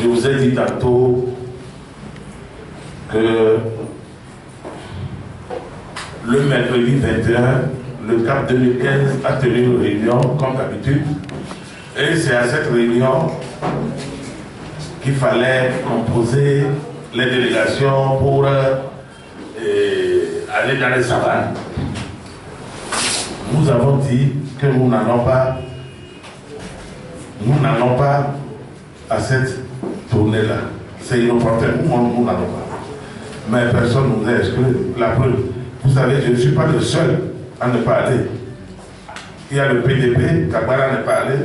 Je vous ai dit tantôt que le mercredi 21, le CAP 2015 a tenu une réunion comme d'habitude. Et c'est à cette réunion qu'il fallait composer les délégations pour aller dans les savanes. Nous avons dit que nous n'allons pas à cette tournée-là. C'est inopportun, nous n'allons pas. Mais personne ne nous a exclu. La preuve, vous savez, je ne suis pas le seul à ne pas aller. Il y a le PDP, Kabara n'est pas allé.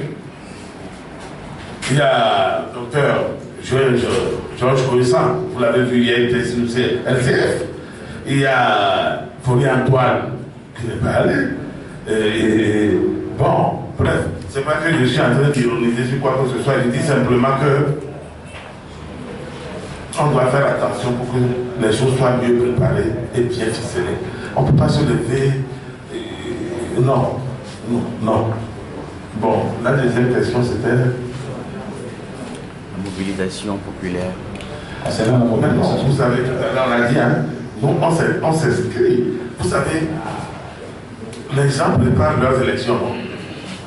Il y a le docteur Georges Coïssan, vous l'avez vu, il y a été sur LCF. Il y a Folie Antoine qui n'est pas allé. Bon, bref, c'est pas que je suis en train d'ironiser sur quoi que ce soit, je dis simplement que on doit faire attention pour que les choses soient mieux préparées et bien ficelées. On ne peut pas se lever. Non. Bon, la deuxième question c'était la mobilisation populaire. C'est là la mobilisation. Vous savez, tout à l'heure on a dit, hein, nous on s'inscrit. Vous savez, les gens préparent leurs élections.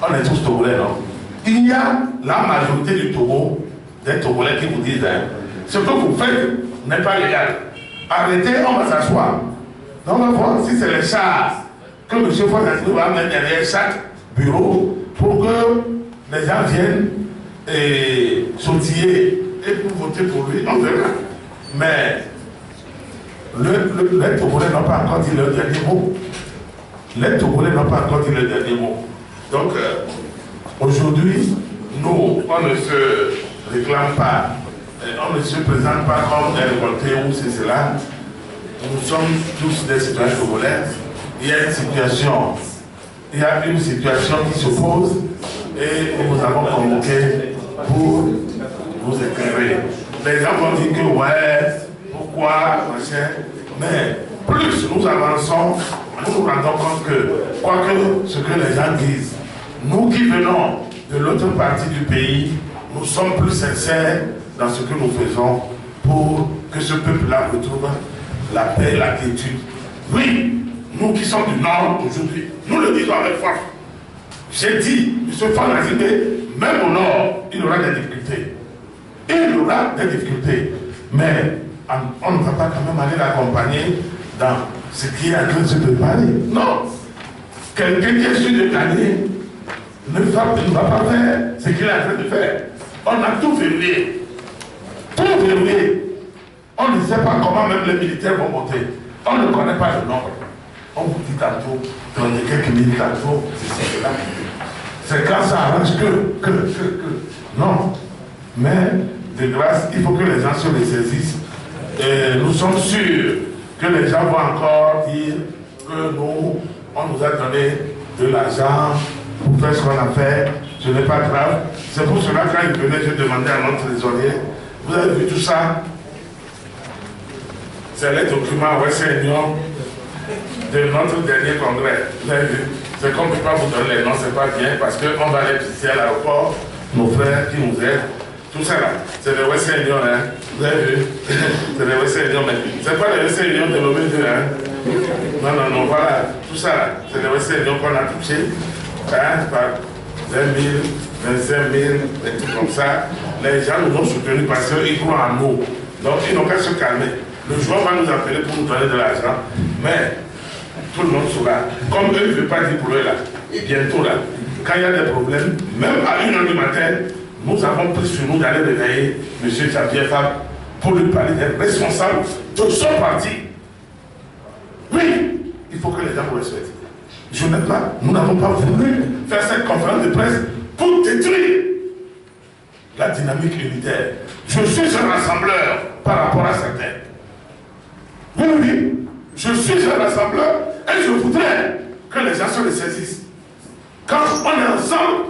On est tous Togolais, non? Il y a la majorité du Togo, des Togolais qui vous disent, hein, ce que vous faites n'est pas légal. Arrêtez, on va s'asseoir. On va voir si c'est les chars que M. Fontaine va mettre derrière chaque bureau pour que les gens viennent et sautiller et pour voter pour lui. On verra. Mais les Togolais n'ont pas encore dit leur dernier mot. Les Togolais n'ont pas encore dit leur dernier mot. Donc, aujourd'hui, nous, on ne se réclame pas. On ne se présente pas comme des révoltés ou c'est cela. Nous sommes tous des citoyens togolais. Il y a une situation qui se pose et nous avons convoqué pour vous éclairer. Les gens vont dire que ouais, pourquoi, machin. Mais plus nous avançons, nous nous rendons compte que, quoi que ce que les gens disent, nous qui venons de l'autre partie du pays, nous sommes plus sincères dans ce que nous faisons pour que ce peuple-là retrouve la paix, la quiétude. Oui, nous qui sommes du Nord aujourd'hui, nous le disons avec force. J'ai dit, M. Fanazibé, même au Nord, il y aura des difficultés. Il y aura des difficultés. Mais on ne va pas quand même aller l'accompagner dans ce qui est en train de se préparer. Non. Quelqu'un qui est sûr de gagner ne va pas faire ce qu'il est en train de faire. On a tout verrouillé. Tout verrouillé. On ne sait pas comment même les militaires vont voter. On ne connaît pas le nombre. On vous dit tantôt, dans quelques minutes tantôt, c'est là. C'est quand ça arrange que. Non. Mais, de grâce, il faut que les gens se ressaisissent. Et nous sommes sûrs que les gens vont encore dire que nous, on nous a donné de l'argent pour faire ce qu'on a fait. Ce n'est pas grave. C'est pour cela que quand il venait, je demandais à notre trésorier, vous avez vu tout ça? C'est les documents réunion de notre dernier congrès. Vous avez vu? C'est qu'on ne peut pas vous donner les noms, c'est pas bien, parce qu'on va aller visiter à l'aéroport, nos frères qui nous aident. Tout ça là, c'est les réunions, hein? Vous avez vu? C'est les réunions, mais c'est pas les réunions de l'OMD, hein? Non, voilà. Tout ça là, c'est les réunions qu'on a touchées, hein? Par 20 000, 25 000, et tout comme ça. Les gens nous ont soutenus parce qu'ils croient en nous. Donc ils n'ont qu'à se calmer. Le joueur va nous appeler pour nous donner de l'argent, mais tout le monde sera. Comme eux ne veulent pas dire pour eux là, bientôt là, quand il y a des problèmes, même à 1h du matin, nous avons pris sur nous d'aller réveiller M. Xavier Fab pour lui parler des responsables de son parti. Oui, il faut que les gens vous respectent. Je n'ai pas, nous n'avons pas voulu faire cette conférence de presse pour détruire la dynamique unitaire. Je suis un rassembleur par rapport à certains. Oui, je suis un rassembleur et je voudrais que les gens se ressaisissent. Quand on est ensemble,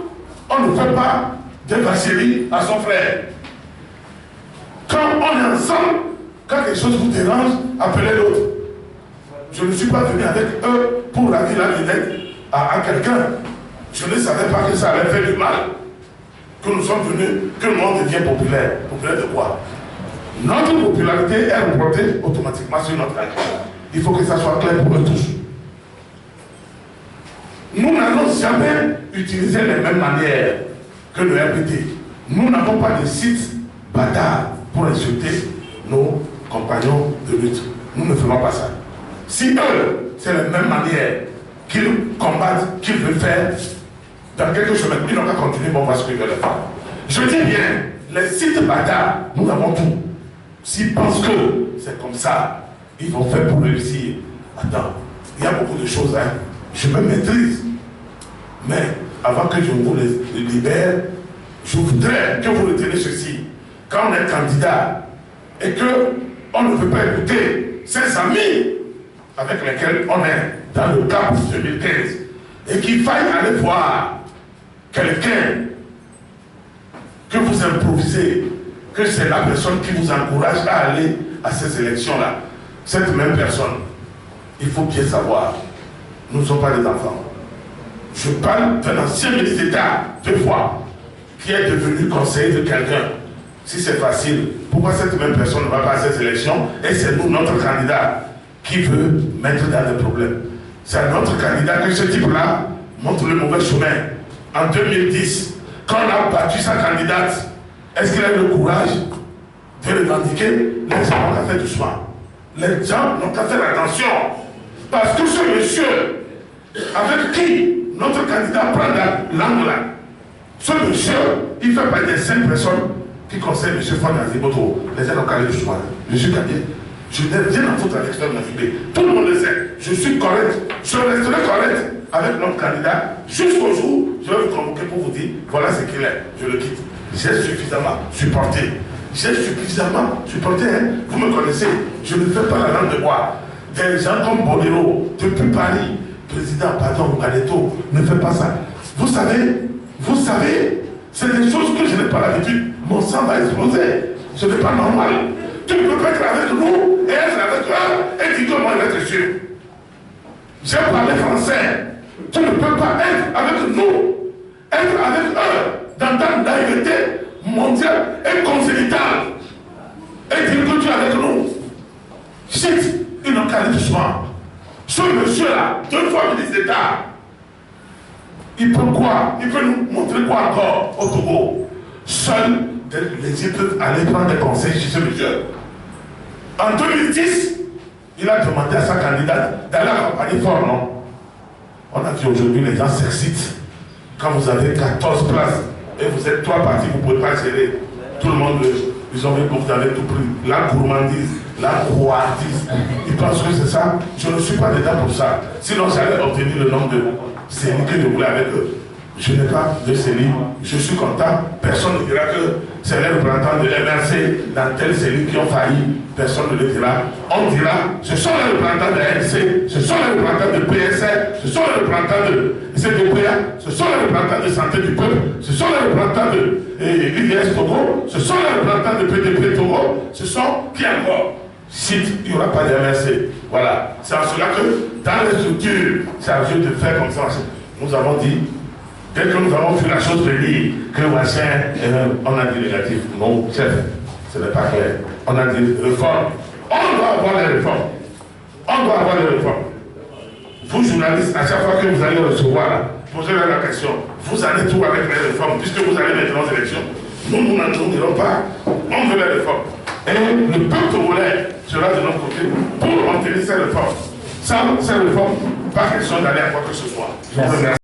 on ne fait pas de vacherie à son frère. Quand on est ensemble, quand quelque chose vous dérange, appelez l'autre. Je ne suis pas venu avec eux pour laver la lunette à quelqu'un. Je ne savais pas que ça allait faire du mal. que nous sommes venus, que le monde devient populaire. Populaire de quoi? Notre popularité est reportée automatiquement sur notre acte. Il faut que ça soit clair pour eux tous. Nous n'allons jamais utiliser les mêmes manières que le RPT. Nous n'avons pas de site bâtard pour insulter nos compagnons de lutte. Nous ne faisons pas ça. Si eux, c'est la même manière qu'ils combattent, qu'ils veulent faire, dans quelques semaines, ils n'ont qu'à continuer, bon, on va ce qu'ils veulent faire. Je dis bien, les sites bâtards, nous avons tout. S'ils pensent que c'est comme ça, ils vont faire pour réussir. Attends, il y a beaucoup de choses, hein. Je me maîtrise. Mais avant que je vous les libère, je voudrais que vous retenez ceci. Quand on est candidat et qu'on ne veut pas écouter ses amis avec lesquels on est dans le CAP 2015 et qu'il faille aller voir quelqu'un que vous improvisez, que c'est la personne qui vous encourage à aller à ces élections-là, cette même personne, il faut bien savoir, nous ne sommes pas des enfants. Je parle d'un ancien ministre d'État, 2 fois, qui est devenu conseiller de quelqu'un. Si c'est facile, pourquoi cette même personne ne va pas à ces élections et c'est nous, notre candidat, qui veut mettre dans les problèmes? C'est à notre candidat que ce type-là montre le mauvais chemin. En 2010, quand on a battu sa candidate, est-ce qu'il a eu le courage de revendiquer? Les gens n'ont qu'à faire doucement. Les gens n'ont qu'à faire attention. Parce que ce monsieur, avec qui notre candidat prend l'angle là, ce monsieur, il fait partie des 5 personnes qui conseillent M. Fondazi Boto. Les gens n'ont qu'à aller doucement. Je suis gagné. Je n'ai rien à foutre à l'extérieur de la République. Tout le monde le sait. Je suis correct. Je resterai correct avec notre candidat jusqu'au jour où je vais vous convoquer pour vous dire voilà ce qu'il est. Je le quitte. J'ai suffisamment supporté. Hein. Vous me connaissez. Je ne fais pas la langue de bois. Des gens comme Bolero, depuis Paris, président, pardon, Ganeto, ne fait pas ça. Vous savez, c'est des choses que je n'ai pas l'habitude. Mon sang va exploser. Ce n'est pas normal. Tu ne peux pas être avec nous et être avec eux et dire comment il va être sûr. J'ai parlé français. Tu ne peux pas être avec nous, être avec eux dans ta naïveté mondiale et conséquentale et dire que tu es avec nous. Shit, ils n'ont qu'à aller doucement. Ce monsieur-là, 2 fois ministre d'État, il peut quoi? Il peut nous montrer quoi encore au Togo? Seuls les États peuvent aller prendre des conseils chez ce monsieur. En 2010, il a demandé à sa candidate d'aller accompagner fort, non? On a dit aujourd'hui, les gens s'excitent. Quand vous avez 14 places et vous êtes 3 partis, vous ne pouvez pas gérer. Tout le monde, ils ont vu que vous avez tout pris. La gourmandise, la croatise. Ils pensent que c'est ça. Je ne suis pas dedans pour ça. Sinon, j'allais obtenir le nom de CELI que je voulais avec eux. Je n'ai pas de CELI. Je suis content. Personne ne dira que c'est les représentants de MRC dans tel CELI qui ont failli. Personne ne le dira. On dira, ce sont les représentants de ANC, ce sont les représentants de PSR, ce sont les représentants de CDPA, ce sont les représentants de Santé du Peuple, ce sont les représentants de l'IDS Togo, ce sont les représentants de PDP Togo, ce sont qui encore? Si il n'y aura pas de MRC. Voilà. C'est en cela que dans les structures chargées de faire comme ça, nous avons dit, dès que nous avons vu la chose venir, que machin, on a dit négatif. Non, chef, ce n'est pas clair. On a dit réforme. On doit avoir les réformes. On doit avoir les réformes. Vous, journalistes, à chaque fois que vous allez recevoir, posez-leur la question. Vous allez tout avec les réformes, puisque vous allez maintenant aux élections. Nous n'irons pas. On veut les réformes. Et le peuple togolais sera de notre côté pour obtenir ces réformes. Sans ces réformes, pas question d'aller à quoi que ce soit.